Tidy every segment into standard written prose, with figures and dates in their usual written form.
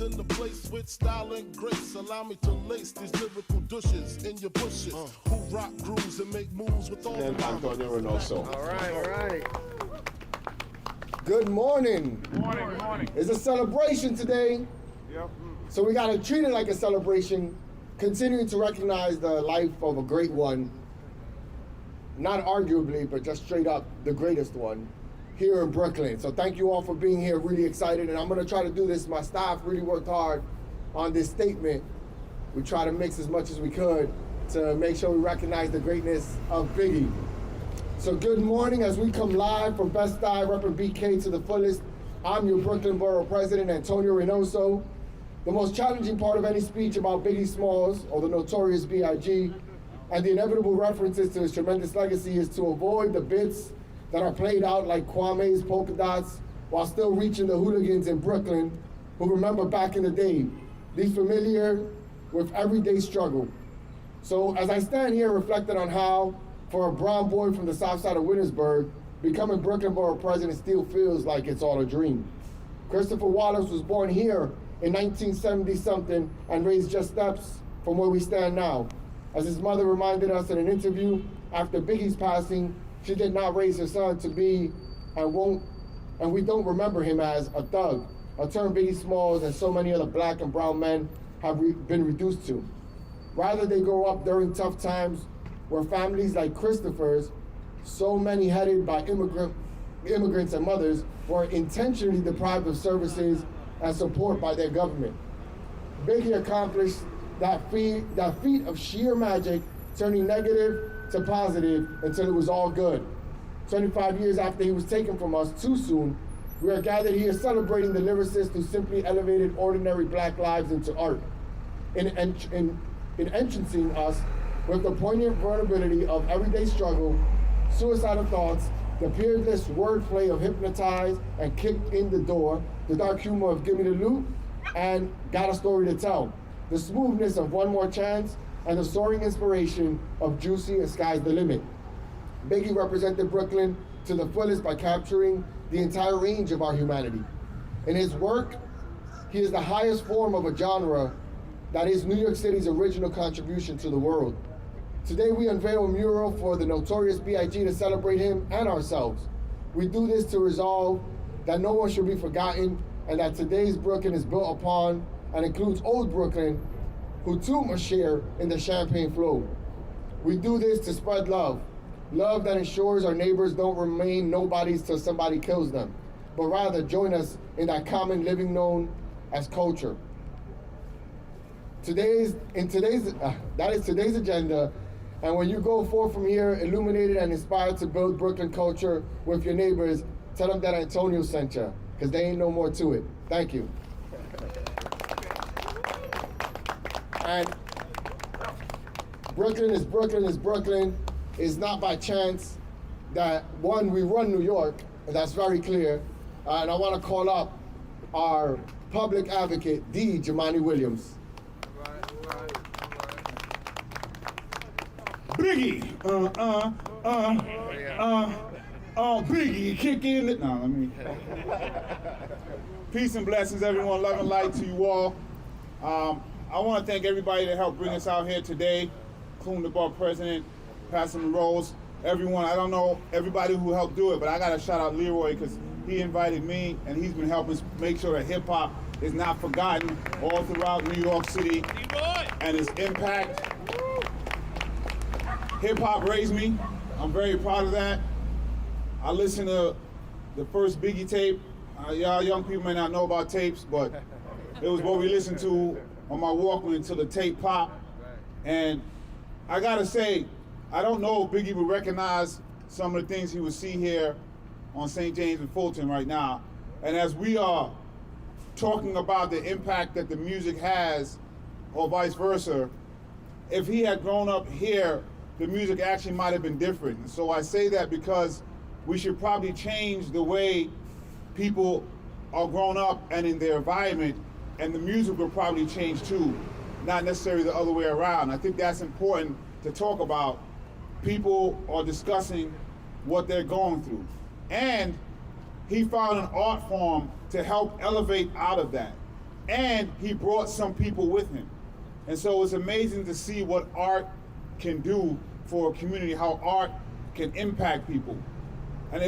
in the place with style and grace. Allow me to lace these lyrical douches in your bushes. Who rock grooves and make moves with all the Antonio Reynoso. All right. Good morning. Good morning. It's a celebration today. Yep. So we gotta treat it like a celebration, continuing to recognize the life of a great one. Not arguably, but just straight up the greatest one here in Brooklyn. So thank you all for being here, really excited. And I'm gonna try to do this. My staff really worked hard on this statement. We try to mix as much as we could to make sure we recognize the greatness of Biggie. So good morning as we come live from Best Eye, repping BK to the fullest. I'm your Brooklyn Borough President, Antonio Reynoso. The most challenging part of any speech about Biggie Smalls, or the Notorious B.I.G, and the inevitable references to his tremendous legacy is to avoid the bits that are played out like Kwame's polka dots while still reaching the hooligans in Brooklyn who remember back in the day, these familiar with everyday struggle. So as I stand here reflecting on how, for a brown boy from the south side of Williamsburg, becoming Brooklyn Borough President still feels like it's all a dream. Christopher Wallace was born here in 1970-something and raised just steps from where we stand now. As his mother reminded us in an interview after Biggie's passing, she did not raise her son to be and we don't remember him as a thug, a term Biggie Smalls and so many other black and brown men have been reduced to. Rather, they grow up during tough times where families like Christopher's, so many headed by immigrants and mothers, were intentionally deprived of services and support by their government. Biggie accomplished that feat of sheer magic, turning negative to positive until it was all good. 25 years after he was taken from us too soon, we are gathered here celebrating the lyricist who simply elevated ordinary black lives into art, in entrancing us with the poignant vulnerability of everyday struggle, suicidal thoughts, the peerless wordplay of Hypnotized and Kicked in the Door, the dark humor of Give Me the Loot, and Got a Story to Tell, the smoothness of One More Chance, and the soaring inspiration of Juicy and Sky's the Limit. Biggie represented Brooklyn to the fullest by capturing the entire range of our humanity. In his work, he is the highest form of a genre that is New York City's original contribution to the world. Today we unveil a mural for the Notorious B.I.G to celebrate him and ourselves. We do this to resolve that no one should be forgotten and that today's Brooklyn is built upon and includes old Brooklyn, who too must share in the champagne flow. We do this to spread love that ensures our neighbors don't remain nobodies till somebody kills them, but rather join us in that common living known as culture. That is today's agenda, and when you go forth from here, illuminated and inspired to build Brooklyn culture with your neighbors, tell them that Antonio sent you, because there ain't no more to it. Thank you. And Brooklyn is Brooklyn is Brooklyn is not by chance that, one, we run New York, and that's very clear. And I want to call up our public advocate, D. Jumaane Williams. Biggie, Biggie, kick in the, no, let me. Peace and blessings, everyone. Love and light to you all. I want to thank everybody that helped bring us out here today, including the Borough President, Pastor Murals, everyone. I don't know everybody who helped do it, but I got to shout out Leroy because he invited me and he's been helping us make sure that hip hop is not forgotten all throughout New York City and its impact. Hip hop raised me. I'm very proud of that. I listened to the first Biggie tape. Y'all young people may not know about tapes, but it was what we listened to on my Walkman until the tape popped. And I gotta say, I don't know if Biggie would recognize some of the things he would see here on St. James and Fulton right now. And as we are talking about the impact that the music has, or vice versa, if he had grown up here, the music actually might have been different. And so I say that because we should probably change the way people are grown up and in their environment, and the music will probably change too, not necessarily the other way around. I think that's important to talk about. People are discussing what they're going through. And he found an art form to help elevate out of that. and he brought some people with him. And so it's amazing to see what art can do for a community, how art can impact people. And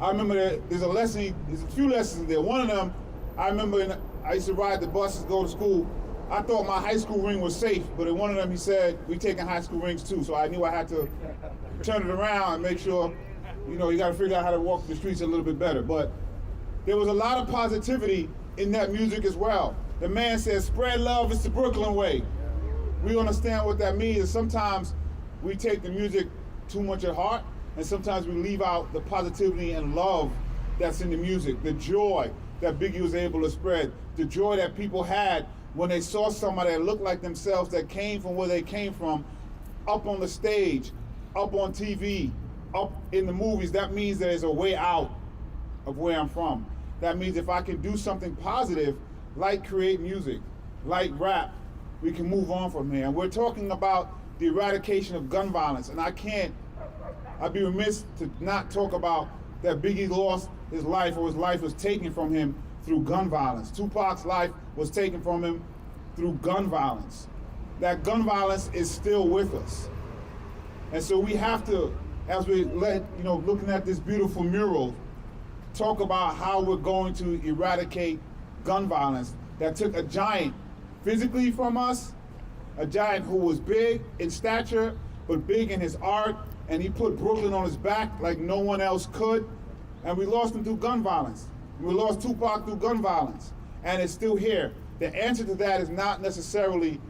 I remember there's a few lessons there. One of them, I remember I used to ride the buses, go to school. I thought my high school ring was safe, but in one of them he said, we taking high school rings too. So I knew I had to turn it around and make sure, you gotta figure out how to walk the streets a little bit better. But there was a lot of positivity in that music as well. The man said, spread love, it's the Brooklyn way. We understand what that means. And sometimes we take the music too much at heart, and sometimes we leave out the positivity and love that's in the music, the joy that Biggie was able to spread, the joy that people had when they saw somebody that looked like themselves, that came from where they came from, up on the stage, up on TV, up in the movies. That means there's a way out of where I'm from. That means if I can do something positive, like create music, like rap, we can move on from here. And we're talking about the eradication of gun violence, and I'd be remiss to not talk about that Biggie lost his life, or his life was taken from him through gun violence. Tupac's life was taken from him through gun violence. That gun violence is still with us. And so we have to, as we looking at this beautiful mural, talk about how we're going to eradicate gun violence that took a giant physically from us, a giant who was big in stature, but big in his art, and he put Brooklyn on his back like no one else could, and we lost him through gun violence. We lost Tupac through gun violence, and it's still here. The answer to that is not necessarily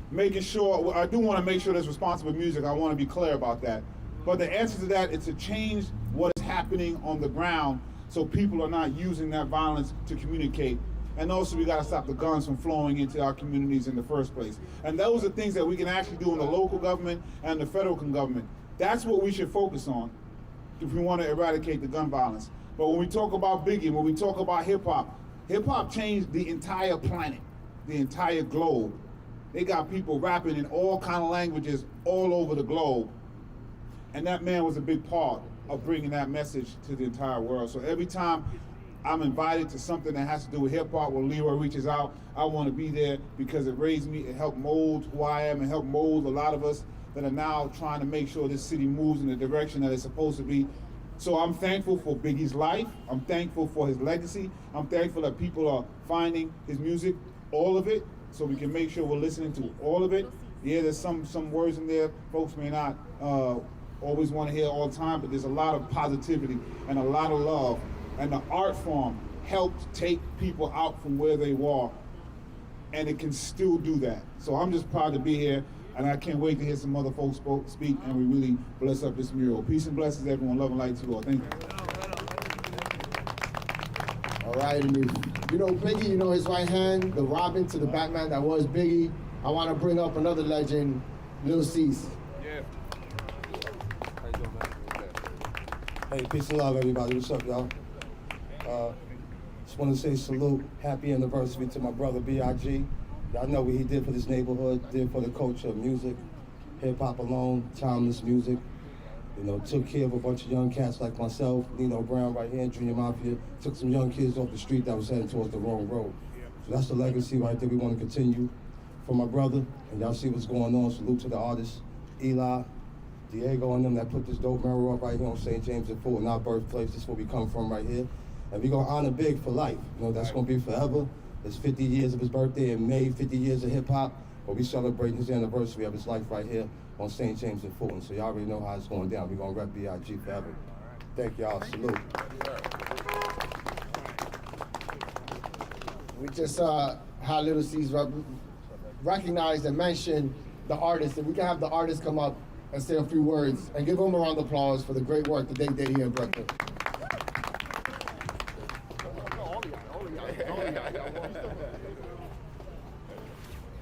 making sure, I do want to make sure there's responsible music, I want to be clear about that. But the answer to that is to change what is happening on the ground so people are not using that violence to communicate. And also we got to stop the guns from flowing into our communities in the first place. And those are things that we can actually do in the local government and the federal government. That's what we should focus on if we want to eradicate the gun violence. But when we talk about Biggie, when we talk about hip-hop changed the entire planet, the entire globe. They got people rapping in all kind of languages all over the globe. And that man was a big part of bringing that message to the entire world. So every time I'm invited to something that has to do with hip-hop, when Leroy reaches out, I want to be there because it raised me, it helped mold who I am, and helped mold a lot of us that are now trying to make sure this city moves in the direction that it's supposed to be. So I'm thankful for Biggie's life. I'm thankful for his legacy. I'm thankful that people are finding his music, all of it, so we can make sure we're listening to all of it. Yeah, there's some words in there folks may not always want to hear all the time, but there's a lot of positivity and a lot of love. And the art form helped take people out from where they were, and it can still do that. So I'm just proud to be here, and I can't wait to hear some other folks speak, and we really bless up this mural. Peace and blessings, everyone. Love and light to you all. Thank you. All right, and Biggie, his right hand, the Robin to the Batman that was Biggie. I want to bring up another legend, Lil Cease. Yeah. How you doing, man? Hey, peace and love, everybody. What's up, y'all? Just want to say salute, happy anniversary to my brother B.I.G. Y'all know what he did for this neighborhood, did for the culture of music, hip-hop alone, timeless music. Took care of a bunch of young cats like myself, Nino Brown right here in Junior Mafia, took some young kids off the street that was heading towards the wrong road. So that's the legacy right there we want to continue for my brother, and y'all see what's going on. Salute to the artists, Eli, Diego and them that put this dope mural up right here on St. James and Fulton, our birthplace. This is where we come from right here. And we're gonna honor Big for life. That's gonna be forever. It's 50 years of his birthday in May, 50 years of hip hop, but we celebrate his anniversary of his life right here on St. James and Fulton. So y'all already know how it's going down. We're gonna rep B.I.G. forever. Thank y'all, salute. We just had Little C's recognize and mention the artists, and we can have the artists come up and say a few words and give them a round of applause for the great work that they did here in Brooklyn.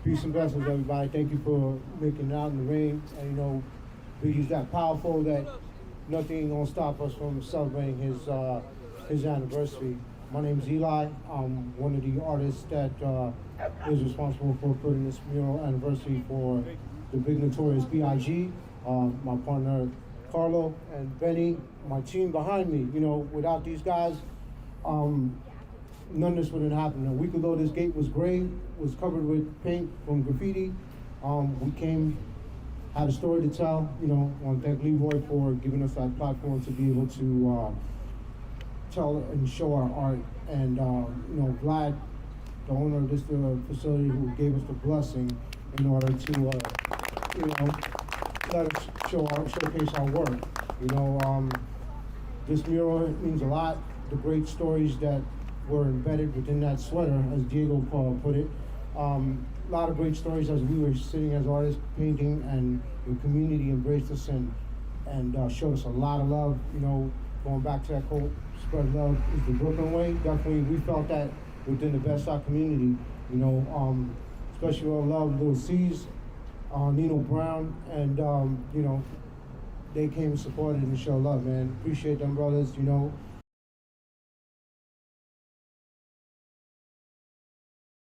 Peace and blessings, everybody. Thank you for making it out in the ring. And Biggie's that powerful that nothing ain't gonna stop us from celebrating his anniversary. My name's Eli. I'm one of the artists that is responsible for putting this mural anniversary for the big Notorious B.I.G. My partner Carlo and Benny, my team behind me. Without these guys, none of this wouldn't happen. A week ago, this gate was gray, was covered with paint from graffiti. We came, had a story to tell. You know, I want to thank Leroy for giving us that platform to be able to tell and show our art. And you know, Vlad, the owner of this facility, who gave us the blessing in order to, you know, let us showcase our work. You know, this mural means a lot. The great stories that were embedded within that sweater, as Diego put it. A lot of great stories as we were sitting as artists painting, and the community embraced us and showed us a lot of love. You know, going back to that quote, spread love is the Brooklyn way. Definitely, we felt that within the Bed-Stuy community. You know, especially all love Little C's, Nino Brown, and you know, they came and supported and showed love, man. Appreciate them brothers, you know.